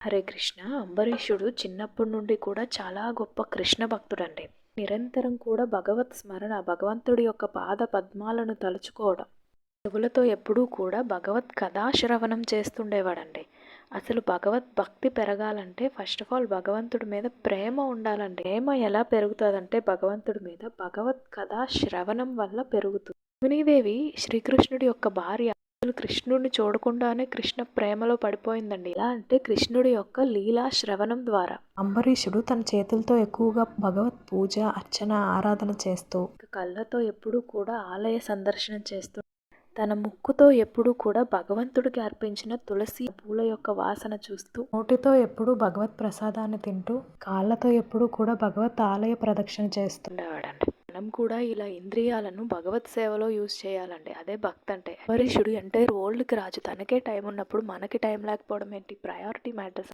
హరే కృష్ణ. అంబరీషుడు చిన్నప్పటి నుండి కూడా చాలా గొప్ప కృష్ణ భక్తుడండి. నిరంతరం కూడా భగవత్ స్మరణ, భగవంతుడి యొక్క పాద పద్మాలను తలుచుకోవడం, చెవులతో ఎప్పుడూ కూడా భగవత్ కథాశ్రవణం చేస్తుండేవాడండి. అసలు భగవత్ భక్తి పెరగాలంటే ఫస్ట్ ఆఫ్ ఆల్ భగవంతుడి మీద ప్రేమ ఉండాలండి. ప్రేమ ఎలా పెరుగుతుందంటే భగవంతుడి మీద భగవత్ కథాశ్రవణం వల్ల పెరుగుతుంది. రుక్మిణీదేవి శ్రీకృష్ణుడి యొక్క భార్య. అసలు కృష్ణుడిని చూడకుండానే కృష్ణ ప్రేమలో పడిపోయిందండి. ఎలా అంటే కృష్ణుడి యొక్క లీలా శ్రవణం ద్వారా. అంబరీషుడు తన చేతులతో ఎక్కువగా భగవత్ పూజ, అర్చన, ఆరాధన చేస్తూ, కళ్ళతో ఎప్పుడూ కూడా ఆలయ సందర్శనం చేస్తూ, తన ముక్కుతో ఎప్పుడూ కూడా భగవంతుడికి అర్పించిన తులసి పూల యొక్క వాసన చూస్తూ, నోటితో ఎప్పుడూ భగవత్ ప్రసాదాన్ని తింటూ, కాళ్ళతో ఎప్పుడూ కూడా భగవత్ ఆలయ ప్రదక్షిణ చేస్తుండేవాడండి. మనం కూడా ఇలా ఇంద్రియాలను భగవత్ సేవలో యూజ్ చేయాలండి. అదే భక్తి అంటే. అంబరీషుడు ఎంటైర్ వరల్డ్కి రాజు. తనకే టైం ఉన్నప్పుడు మనకి టైం లేకపోవడం ఏంటి? Priority matters.